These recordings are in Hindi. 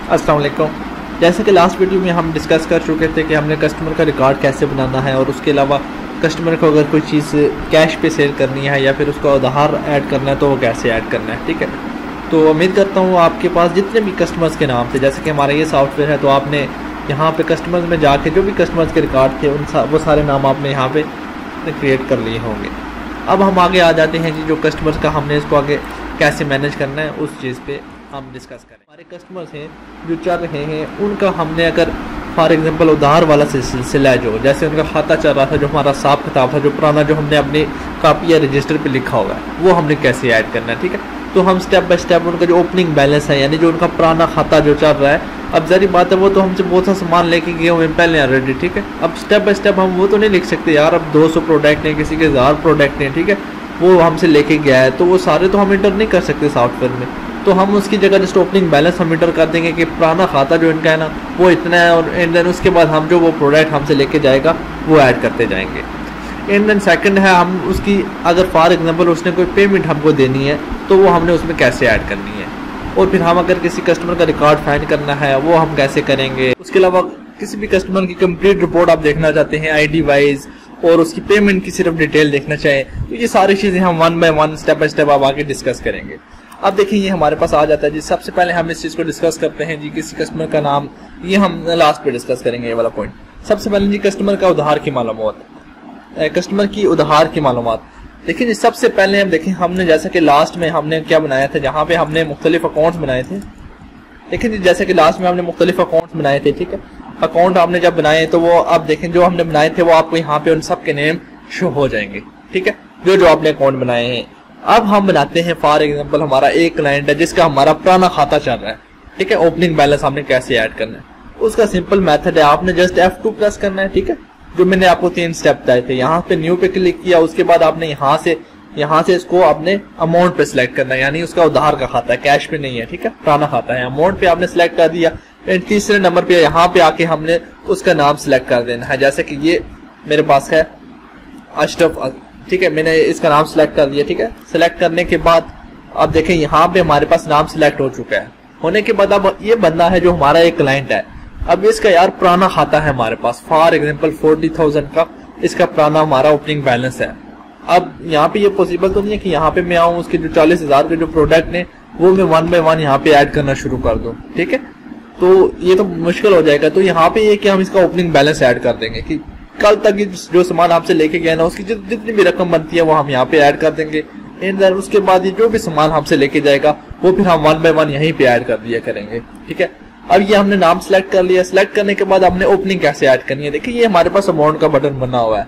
अस्सलाम वालेकुम। जैसे कि लास्ट वीडियो में हम डिस्कस कर चुके थे कि हमने कस्टमर का रिकॉर्ड कैसे बनाना है और उसके अलावा कस्टमर को अगर कोई चीज़ कैश पे सेल करनी है या फिर उसका उधार ऐड करना है तो वो कैसे ऐड करना है। ठीक है, तो उम्मीद करता हूँ आपके पास जितने भी कस्टमर्स के नाम थे, जैसे कि हमारा ये सॉफ्टवेयर है, तो आपने यहाँ पे कस्टमर्स में जाके जो भी कस्टमर्स के रिकॉर्ड थे वो सारे नाम आपने यहाँ पे क्रिएट कर लिए होंगे। अब हम आगे आ जाते हैं जी, जो कस्टमर्स का हमने इसको आगे कैसे मैनेज करना है उस चीज़ पे हम डिस्कस करें। हमारे कस्टमर्स हैं जो चल रहे हैं, उनका हमने अगर फॉर एग्जांपल उधार वाला सिलसिला है, जो जैसे उनका खाता चल रहा था, जो हमारा हिसाब किताब था, जो पुराना जो हमने अपनी कॉपी या रजिस्टर पे लिखा हुआ है, वो हमने कैसे ऐड करना है। ठीक है, तो हम स्टेप बाय स्टेप उनका जो ओपनिंग बैलेंस है, यानी जो उनका पुराना खाता जो चल रहा है, अब जरी बात है वो तो हमसे बहुत सा सामान लेके गए हुए पहले ऑलरेडी। ठीक है, अब स्टेप बाय स्टेप हम वो तो नहीं लिख सकते यार, अब 200 प्रोडक्ट हैं, किसी के 1000 प्रोडक्ट हैं, ठीक है, वो हमसे लेके गया है, तो वो सारे तो हम इंटर नहीं कर सकते सॉफ्टवेयर में। तो हम उसकी जगह जस्ट ओपनिंग बैलेंस हम इंटर कर देंगे कि पुराना खाता जो इनका है ना वो इतना है, और एंड देन उसके बाद हम जो वो प्रोडक्ट हमसे लेके जाएगा वो ऐड करते जाएंगे। एंड देन सेकंड है, हम उसकी अगर फॉर एग्जांपल उसने कोई पेमेंट हमको देनी है तो वो हमने उसमें कैसे ऐड करनी है, और फिर हम अगर किसी कस्टमर का रिकॉर्ड फाइंड करना है वो हम कैसे करेंगे। उसके अलावा किसी भी कस्टमर की कंप्लीट रिपोर्ट आप देखना चाहते हैं आईडी वाइज, और उसकी पेमेंट की सिर्फ डिटेल देखना चाहें, तो ये सारी चीजें हम one by one step by step आप आगे डिस्कस करेंगे। अब देखिए ये हमारे पास आ जाता है जी। सबसे पहले हम इस चीज को डिस्कस करते हैं जी, किसी कस्टमर का नाम, ये हम लास्ट पे डिस्कस करेंगे ये वाला पॉइंट। सबसे पहले जी कस्टमर का उधार की मालूमात, कस्टमर की उधार की मालूमात। देखिए जी, सबसे पहले हम देखें, हमने जैसा कि लास्ट में हमने क्या बनाया था, जहाँ पे हमने मुख्तलिफ अकाउंट्स बनाए थे। देखिए जी, जैसे कि लास्ट में हमने मुख्तलिफ अकाउंट्स बनाए थे, ठीक है, अकाउंट आपने जब बनाए तो वो अब देखें जो हमने बनाए थे वो आपको यहाँ पे उन सब के नेम शो हो जाएंगे। ठीक है, जो जो आपने अकाउंट बनाए हैं। अब हम बनाते हैं फॉर एग्जांपल हमारा एक क्लाइंट है जिसका हमारा पुराना खाता चल रहा है। ठीक है, ओपनिंग बैलेंस हमने कैसे ऐड करना है, उसका सिंपल मेथड है, आपने जस्ट F2 प्रेस करना है। ठीक है, जो मैंने आपको 3 स्टेप बताए थे, यहाँ पे न्यू पे क्लिक किया, उसके बाद आपने यहाँ से इसको आपने अमाउंट पे सिलेक्ट करना है, यानी उसका उधार का खाता है, कैश पे नहीं है। ठीक है, पुराना खाता है, अमाउंट पे आपने सिलेक्ट कर दिया। तीसरे नंबर पे यहाँ पे आके हमने उसका नाम सिलेक्ट कर देना है, जैसे कि ये मेरे पास है अशरफ। ठीक है, मैंने इसका नाम सिलेक्ट कर दिया। ठीक है, सिलेक्ट करने के बाद अब देखें यहाँ पे हमारे पास नाम सिलेक्ट हो चुका है। होने के बाद अब ये बंदा है जो हमारा एक क्लाइंट है, अब इसका यार पुराना खाता है हमारे पास, फॉर एग्जांपल 40,000 का इसका पुराना हमारा ओपनिंग बैलेंस है। अब यहाँ पे ये पॉसिबल तो नहीं है कि यहाँ पे मैं आऊँ उसके जो 40,000 के जो प्रोडक्ट ने वो मैं वन बाय वन यहाँ पे ऐड करना शुरू कर दूं। ठीक है, तो ये तो मुश्किल हो जाएगा। तो यहाँ पे ये कि हम इसका ओपनिंग बैलेंस ऐड कर देंगे कि कल तक जो सामान आपसे लेके गया ना उसकी जितनी भी रकम बनती है वो हम यहाँ पे ऐड कर देंगे। एंड देन उसके बाद ये जो भी सामान हमसे लेके जाएगा वो फिर हम वन बाय वन यहीं पे ऐड कर दिया करेंगे। ठीक है, अब ये हमने नाम सिलेक्ट कर लिया। सिलेक्ट करने के बाद हमने ओपनिंग कैसे ऐड करनी है, देखिए ये हमारे पास अमाउंट का बटन बना हुआ है,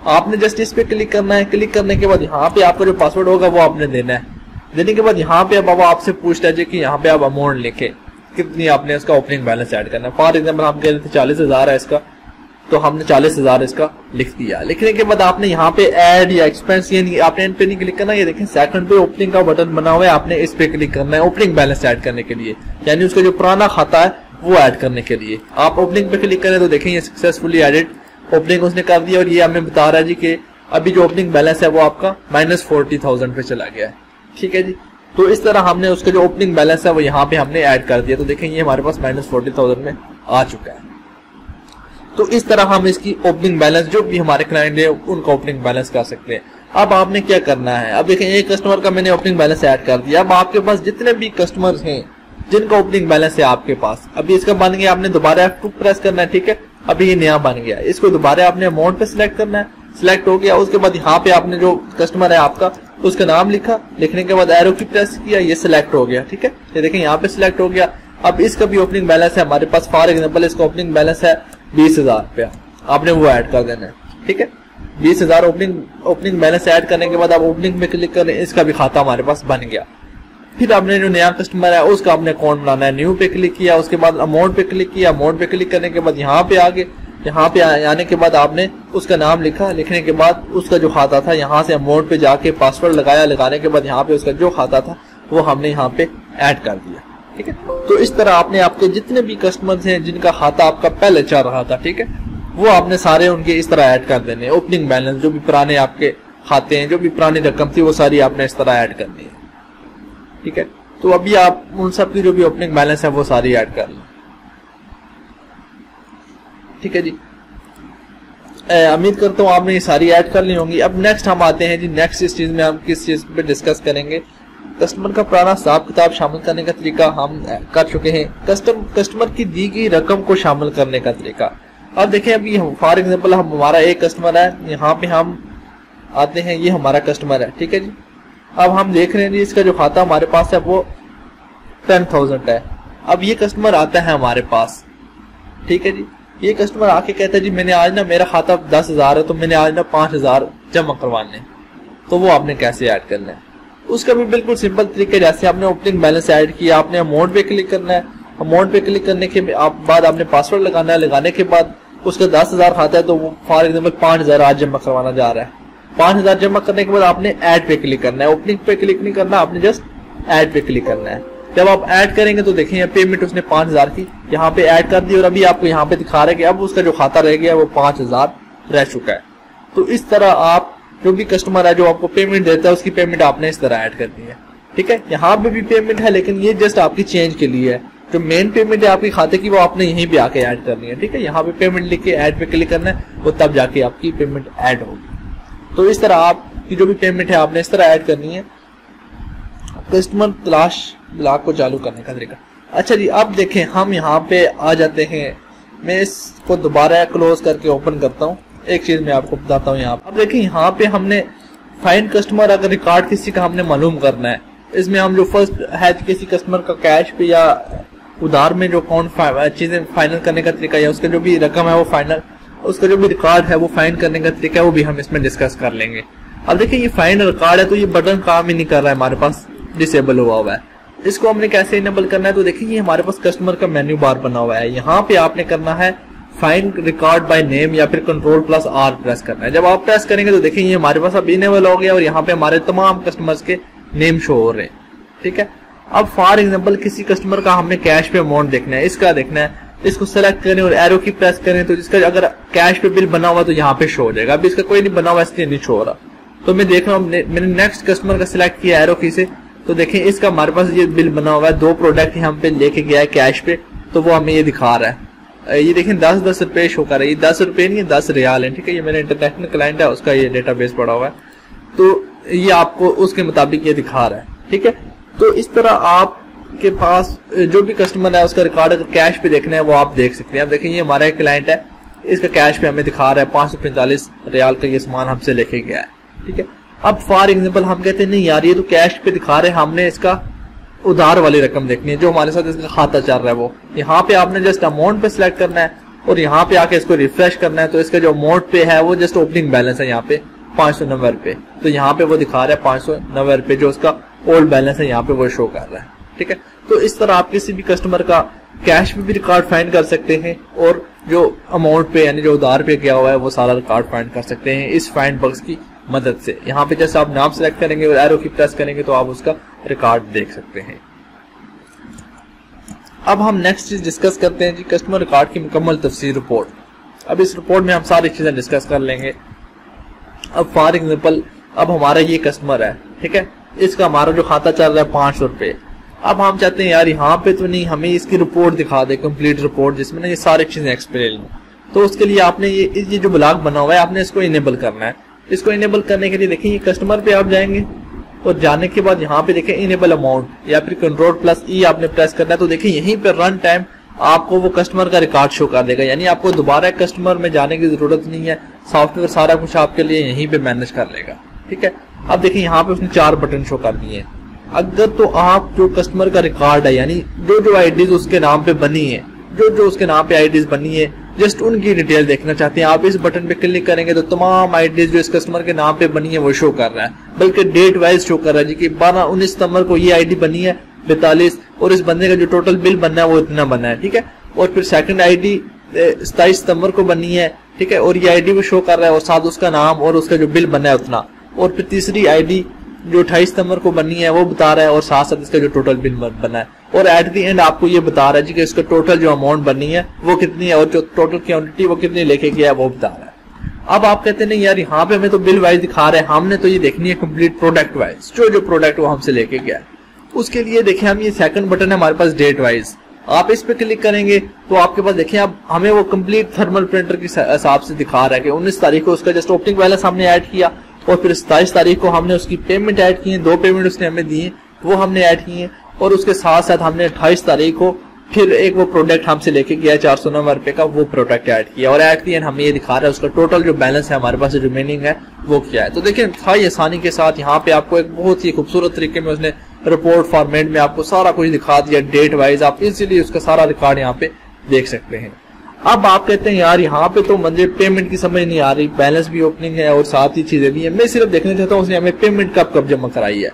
आपने जस्ट इस पे क्लिक करना है। क्लिक करने के बाद यहाँ पे आपका जो पासवर्ड होगा वो आपने देना है। देने के बाद यहाँ पे अब आपसे पूछता है कि यहाँ पे आप अमाउंट लिखे कितनी आपने उसका ओपनिंग बैलेंस ऐड करना है। फॉर एग्जाम्पल हम कह रहे थे 40,000 है इसका, तो हमने 40,000 इसका लिख दिया। लिखने के बाद आपने यहाँ पे ऐड या एक्सपेंस, ये आपने इन पे नहीं क्लिक करना, ये देखें सेकंड पे ओपनिंग का बटन बना हुआ है, आपने इस पे क्लिक करना है ओपनिंग बैलेंस ऐड करने के लिए, यानी उसका जो पुराना खाता है वो ऐड करने के लिए। आप ओपनिंग पे क्लिक करें तो देखें ये सक्सेसफुली एडेड ओपनिंग उसने कर दिया, और ये हमें बता रहा है जी कि अभी जो ओपनिंग बैलेंस है वो आपका -40,000 पे चला गया है। ठीक है जी, तो इस तरह हमने उसका जो ओपनिंग बैलेंस है वो यहाँ पे हमने ऐड कर दिया, तो देखें ये हमारे पास -40,000 में आ चुका है। तो इस तरह हम इसकी ओपनिंग बैलेंस जो भी हमारे क्लाइंट है उनका ओपनिंग बैलेंस कर सकते हैं। अब आपने क्या करना है, अब देखें एक कस्टमर का मैंने ओपनिंग बैलेंस ऐड कर दिया। अब आपके पास जितने भी कस्टमर्स हैं जिनका ओपनिंग बैलेंस है आपके पास, अभी इसका बन गया, आपने दोबारा F2 प्रेस करना है। ठीक है, अभी ये नया बन गया, इसको दोबारा आपने अमाउंट पे सिलेक्ट करना है। सिलेक्ट हो गया, उसके बाद यहाँ पे आपने जो कस्टमर है आपका उसका नाम लिखा, लिखने के बाद एरो की प्रेस किया, ये सिलेक्ट हो गया। ठीक है, ये देखें यहाँ पे सिलेक्ट हो गया। अब इसका भी ओपनिंग बैलेंस है हमारे पास, फॉर एग्जांपल इसका ओपनिंग बैलेंस है 20,000 रुपया, आपने वो ऐड कर देना है। ठीक है, 20,000 ओपनिंग बैलेंस ऐड करने के बाद आप ओपनिंग में क्लिक करें, इसका भी खाता हमारे पास बन गया। फिर आपने जो नया कस्टमर है उसका आपने अकाउंट बनाना है, न्यू पे क्लिक किया, उसके बाद अमाउंट पे क्लिक किया। अमाउंट पे क्लिक करने के बाद यहाँ पे आगे, यहाँ पे आने के बाद आपने उसका नाम लिखा, लिखने के बाद उसका जो खाता था यहाँ से अमाउंट पे जाके पासवर्ड लगाया, लगाने के बाद यहाँ पे उसका जो खाता था वो हमने यहाँ पे ऐड कर दिया। ठीक है, तो इस तरह आपने आपके जितने भी कस्टमर्स हैं जिनका खाता आपका पहले चल रहा था, ठीक है, वो आपने सारे उनके इस तरह ऐड कर देने। ओपनिंग बैलेंस जो भी पुराने आपके खाते हैं, जो भी पुरानी रकम थी वो सारी आपने इस तरह ऐड करनी है। ठीक है, तो अभी आप उन सब की जो भी ओपनिंग बैलेंस है वो सारी ऐड कर लें। ठीक है जी। उम्मीद करता हूँ आपने ये सारी ऐड कर ली होंगी। अब नेक्स्ट हम आते हैं जी, नेक्स्ट इस चीज में हम किस चीज पे डिस्कस करेंगे, कस्टमर का पुराना हिसाब किताब शामिल करने का तरीका हम कर चुके हैं, कस्टमर की दी गई रकम को शामिल करने का तरीका। अब देखें, अभी फॉर एग्जांपल हम हमारा एक कस्टमर है, यहाँ पे हम आते हैं, ये हमारा कस्टमर है, ठीक है जी। अब हम देख रहे हैं जी इसका जो खाता हमारे पास है वो 10,000 है। अब ये कस्टमर आता है हमारे पास, ठीक है जी। ये कस्टमर आके कहता है जी मैंने आज ना, मेरा खाता 10,000 है तो मैंने आज ना 5,000 जमा करवाने, तो वो आपने कैसे ऐड करना है? उसका भी बिल्कुल सिंपल तरीका, जैसे आपने ओपनिंग बैलेंस ऐड किया, आपने अमाउंट पे क्लिक करना है, अमाउंट पे क्लिक करने के बाद आपने पासवर्ड लगाना है, लगाने के बाद उसका 10,000 खाता है तो वो फॉर एग्जाम्पल 5,000 आज जमा करवाना जा रहा है। 5,000 जमा करने के बाद आपने ऐड पे क्लिक करना है, ओपनिंग पे क्लिक नहीं करना, आपने जस्ट ऐड पे क्लिक करना है। जब आप ऐड करेंगे तो देखिए पेमेंट उसने 5,000 की यहाँ पे ऐड कर दी और अभी आपको यहाँ पे दिखा रहा है कि अब उसका जो खाता रह गया वो 5,000 रह चुका है। तो इस तरह आप जो भी कस्टमर है जो आपको पेमेंट देता है उसकी पेमेंट आपने इस तरह ऐड करनी है, ठीक है। यहाँ पे भी पेमेंट है लेकिन ये जस्ट आपकी चेंज के लिए है, जो मेन पेमेंट है आपके खाते की वो आपने यहीं पे आके ऐड करनी है, ठीक है। यहाँ पे पेमेंट लिख के ऐड पे क्लिक करना है, वो तब जाके आपकी पेमेंट ऐड होगी। तो इस तरह आपकी जो भी पेमेंट है आपने इस तरह ऐड करनी है। कस्टमर तलाश ब्लॉक को चालू करने का तरीका। अच्छा जी, अब देखें हम यहाँ पे आ जाते हैं, मैं इसको दोबारा क्लोज करके ओपन करता हूँ। एक चीज मैं आपको बताता हूँ यहाँ। अब देखिए यहाँ पे हमने फाइंड कस्टमर अगर रिकॉर्ड किसी का हमने मालूम करना है, इसमें हम जो फर्स्ट है किसी कस्टमर का कैश पे या उधार में जो कौन चीजें फाइनल करने का तरीका या उसका जो भी रकम है वो फाइनल, उसका जो भी रिकॉर्ड है वो फाइंड करने का तरीका है वो भी हम इसमें डिस्कस कर लेंगे। अब देखिए ये फाइनल रिकॉर्ड है तो ये बटन काम ही नहीं कर रहा है, हमारे पास डिसेबल हुआ है। इसको हमने कैसे इनेबल करना है? तो देखिए ये हमारे पास कस्टमर का मेन्यू बार बना हुआ है, यहाँ पे आपने करना है फाइंड रिकॉर्ड बाय नेम या फिर Ctrl+R प्रेस करना है। जब आप प्रेस करेंगे तो देखिए ये हमारे पास अब इनेबल हो गया और यहाँ पे हमारे तमाम कस्टमर्स के नेम शो हो रहे हैं, ठीक है। अब फॉर एग्जांपल किसी कस्टमर का हमने कैश पे अमाउंट देखना है, इसका देखना है, इसको सेलेक्ट करें और एरो की प्रेस करें तो इसका अगर कैश पे बिल बना हुआ तो यहाँ पे शो हो जाएगा। अभी इसका कोई नहीं बना हुआ इसलिए नहीं शो हो रहा। तो मैं देख रहा हूँ, मैंने नेक्स्ट कस्टमर का सिलेक्ट किया एरो की से, तो देखें इसका हमारे पास ये बिल बना हुआ है, 2 प्रोडक्ट यहाँ पे लेके गया है कैश पे, तो वो हमें ये दिखा रहा है। ये देखें 10-10 रुपए शो कर रहा है, ये 10 रुपए नहीं है 10 रियाल है, ठीक है। ये मेरा इंटरनेशनल क्लाइंट है, उसका ये डेटाबेस पड़ा हुआ है, तो ये आपको उसके मुताबिक ये दिखा रहा है, ठीक है। तो इस तरह आपके पास जो भी कस्टमर है उसका रिकॉर्ड अगर कैश पे देखना है वो आप देख सकते हैं। अब देखें ये हमारा एक क्लाइंट है, इसका कैश पे हमें दिखा रहा है 545 रियाल का ये सामान हमसे लेके गया है, ठीक है। अब फॉर एग्जांपल हम कहते हैं नहीं यार ये तो कैश पे दिखा रहे हैं, हमने इसका उधार वाली रकम देखनी है जो हमारे साथ इसका खाता चल रहा है वो। यहाँ पे आपने जस्ट अमाउंट पे सिलेक्ट करना है और यहाँ पे आके इसको रिफ्रेश करना है, तो इसका जो अमाउंट पे है वो जस्ट ओपनिंग बैलेंस है यहाँ पे 590 रुपए, तो यहाँ पे वो दिखा रहा है 590 रुपए, जो उसका ओल्ड बैलेंस है यहाँ पे वो शो कर रहा है, ठीक है। तो इस तरह आप किसी भी कस्टमर का कैश पे भी रिकॉर्ड फाइंड कर सकते हैं और जो अमाउंट पे यानी जो उधार पे गया हुआ है वो सारा रिकॉर्ड फाइंड कर सकते हैं इस फाइंड बॉक्स की मदद से। यहाँ पे जैसे आप नाम सेलेक्ट करेंगे और एरो की प्रेस करेंगे तो आप उसका रिकॉर्ड देख सकते हैं। अब हम नेक्स्ट चीज डिस्कस करते हैं जी, कस्टमर रिकॉर्ड की मुकम्मल तफसीर रिपोर्ट। अब इस रिपोर्ट में हम सारी चीजें डिस्कस कर लेंगे। अब फॉर एग्जांपल अब हमारा ये कस्टमर है, ठीक है, इसका हमारा जो खाता चल रहा है 500 रुपए। अब हम चाहते हैं यार यहाँ पे तो नहीं, हमें इसकी रिपोर्ट दिखा दे, कंप्लीट रिपोर्ट जिसमें ना ये सारी चीजें एक्सप्लेन हो। तो उसके लिए आपने ये जो ब्लॉक बना हुआ है आपने इसको इनेबल करना है। इसको इनेबल करने के लिए देखिए ये कस्टमर पे आप जाएंगे और जाने के बाद यहाँ पे देखें इनेबल अमाउंट या फिर Ctrl+E आपने प्रेस करना है, तो देखिए यहीं पे रन टाइम आपको वो कस्टमर का रिकॉर्ड शो कर देगा, यानी आपको दोबारा कस्टमर में जाने की जरूरत नहीं है, सॉफ्टवेयर सारा कुछ आपके लिए यहीं पे मैनेज कर लेगा, ठीक है। अब देखिए यहाँ पे उसने 4 बटन शो कर दिए हैं। अगर तो आप जो कस्टमर का रिकॉर्ड है यानी जो आईडीज उसके नाम पे बनी है, जो उसके नाम पे आईडीज बनी है, जस्ट उनकी डिटेल देखना चाहते हैं, आप इस बटन पे क्लिक करेंगे तो तमाम आईडीज जो इस कस्टमर के नाम पे बनी है वो शो कर रहा है, बल्कि डेट वाइज शो कर रहा है जी कि 12-19 सितंबर को ये आईडी बनी है 42 और इस बंदे का जो टोटल बिल बनना है वो इतना बना है, ठीक है। और फिर सेकंड आईडी 27 सितंबर को बनी है, ठीक है, और ये आईडी वो शो कर रहा है और साथ उसका नाम और उसका जो बिल बना है उतना। और फिर तीसरी आईडी जो 28 सितंबर को बनी है वो बता रहा है और साथ साथ इसका जो टोटल बिल बना है, और एट द एंड आपको ये बता रहा है जी कि इसका टोटल जो अमाउंट बनी है वो कितनी है और जो टोटल क्वांटिटी वो कितनी लेके गया है वो बता रहा है। अब आप कहते हैं नहीं यार यहाँ पे हमें तो बिल वाइज दिखा रहे हैं, हमने तो ये देखनी है कंप्लीट प्रोडक्ट वाइज, जो प्रोडक्ट वो हमसे लेके गया है। उसके लिए देखें हम ये सेकंड बटन है हमारे पास डेट वाइज, आप इस पे क्लिक करेंगे तो आपके पास देखें अब हमें वो कंप्लीट थर्मल प्रिंटर के हिसाब से दिखा रहा है कि 19 तारीख को उसका जस्ट ओपनिंग बैलेंस हमने ऐड किया और फिर 27 तारीख को हमने उसकी पेमेंट ऐड की है, 2 पेमेंट उसने हमें दी है वो हमने ऐड की है, और उसके साथ साथ हमने 28 तारीख को फिर एक वो प्रोडक्ट हमसे लेके गया 499 रुपए का, वो प्रोडक्ट ऐड किया और ऐड किया हमें ये दिखा रहा है उसका टोटल जो बैलेंस है हमारे पास रिमेनिंग है वो क्या है। तो देखिए इंतहाई आसानी के साथ यहाँ पे आपको एक बहुत ही खूबसूरत तरीके में उसने रिपोर्ट फॉर्मेट में आपको सारा कुछ दिखा दिया, डेट वाइज आप इजीली उसका सारा रिकॉर्ड यहाँ पे देख सकते हैं। अब आप कहते हैं यार यहाँ पे तो मुझे पेमेंट की समझ नहीं आ रही, बैलेंस भी ओपनिंग है और साथ ही चीजें भी है, मैं सिर्फ देखना चाहता हूँ उसने हमें पेमेंट कब जमा कराई है।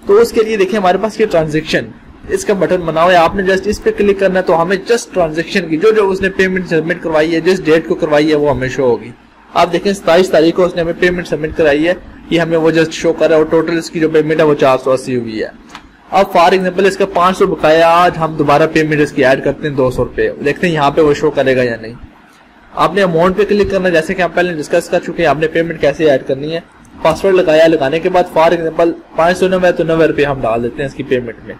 तो उसके लिए देखिए हमारे पास ये ट्रांजेक्शन इसका बटन बना हुआ है, आपने जस्ट इस पे क्लिक करना है तो हमें जस्ट ट्रांजेक्शन की जो उसने पेमेंट सबमिट करवाई है, जिस डेट को करवाई है वो हमें शो होगी। आप देखें 27 तारीख को उसने हमें पेमेंट सबमिट कराई है, ये हमें वो जस्ट शो कर रहा है और टोटल इसकी जो पेमेंट है वो 480 हुई है। अब फॉर एग्जाम्पल इसका 500 बकाया, आज हम दोबारा पेमेंट इसकी ऐड करते हैं 200 रुपए, देखते हैं यहाँ पे वो शो करेगा या नहीं। आपने अमाउंट पे क्लिक करना है, जैसे कि हम पहले डिस्कस कर चुके हैं आपने पेमेंट कैसे ऐड करनी है। पासवर्ड लगाया, लगाने के बाद फॉर एग्जाम्पल 590 तो 90 रुपए हम डाल देते हैं इसकी पेमेंट में,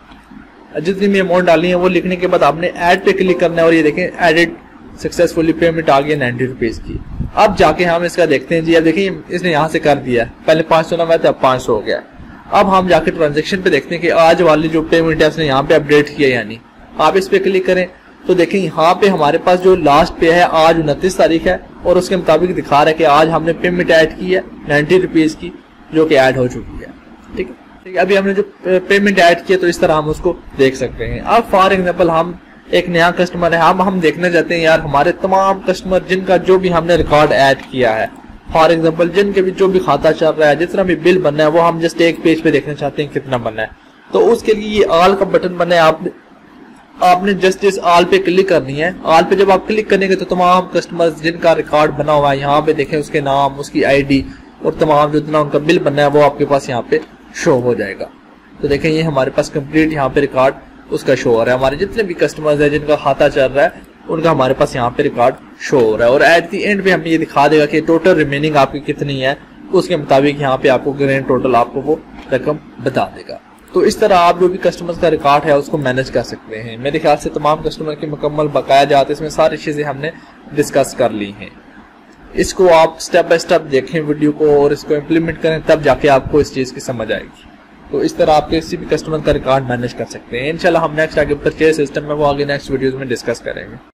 जितनी भी अमाउंट डालनी है वो लिखने के बाद आपने ऐड पे क्लिक करना है और ये देखें एडेड सक्सेसफुली पेमेंट आ गई 90 रुपीज की। अब जाके हम इसका देखते हैं जी, अब देखिए इसने यहाँ से कर दिया, पहले 590 था अब 500 हो गया। अब हम जाके ट्रांजेक्शन पे देखते हैं कि आज वाली जो पेमेंट है उसने यहाँ पे अपडेट किया, यानी आप इस पे क्लिक करें तो देखें यहाँ पे हमारे पास जो लास्ट पे है आज 29 तारीख है और उसके मुताबिक दिखा रहा है कि आज हमने पेमेंट ऐड की है 90 रुपीज की, जो कि ऐड हो चुकी है। ठीक है, अभी हमने जो पेमेंट ऐड की है तो इस तरह हम उसको देख सकते हैं। अब फॉर एग्जाम्पल हम एक नया कस्टमर है, हम देखना चाहते हैं यार हमारे तमाम कस्टमर जिनका जो भी हमने रिकॉर्ड ऐड किया है, फॉर एग्जाम्पल जिनके भी जो भी खाता चल रहा है, जितना भी बिल बनना है वो हम जस्ट एक पेज पे देखना चाहते हैं कितना बनना है। तो उसके लिए ये ऑल का बटन बनना है, आपने जस्ट इस ऑल पे क्लिक करनी है। ऑल पे जब आप क्लिक करेंगे तो तमाम कस्टमर्स जिनका रिकॉर्ड बना हुआ है यहाँ पे देखें उसके नाम, उसकी आईडी और तमाम जितना उनका बिल बनना है वो आपके पास यहाँ पे शो हो जाएगा। तो देखें ये हमारे पास कंप्लीट यहाँ पे रिकॉर्ड उसका शो हो रहा है, हमारे जितने भी कस्टमर्स है जिनका खाता चल रहा है उनका हमारे पास यहाँ पे रिकॉर्ड शो हो रहा है। और एट द एंड पे हमें ये दिखा देगा कि टोटल रिमेनिंग आपकी कितनी है, उसके मुताबिक यहाँ पे आपको ग्रैंड टोटल आपको वो रकम बता देगा। तो इस तरह आप जो भी कस्टमर्स का रिकॉर्ड है उसको मैनेज कर सकते हैं। मेरे ख्याल से तमाम कस्टमर के मुकम्मल बकाया जाते इसमें सारी चीजें हमने डिस्कस कर ली हैं। इसको आप स्टेप बाय स्टेप देखें वीडियो को और इसको इम्प्लीमेंट करें, तब जाके आपको इस चीज की समझ आएगी। तो इस तरह आप किसी भी कस्टमर का रिकॉर्ड मैनेज कर सकते हैं। इंशाल्लाह हम नेक्स्ट आगे परचेज सिस्टम में वो आगे नेक्स्ट वीडियोस में डिस्कस करेंगे।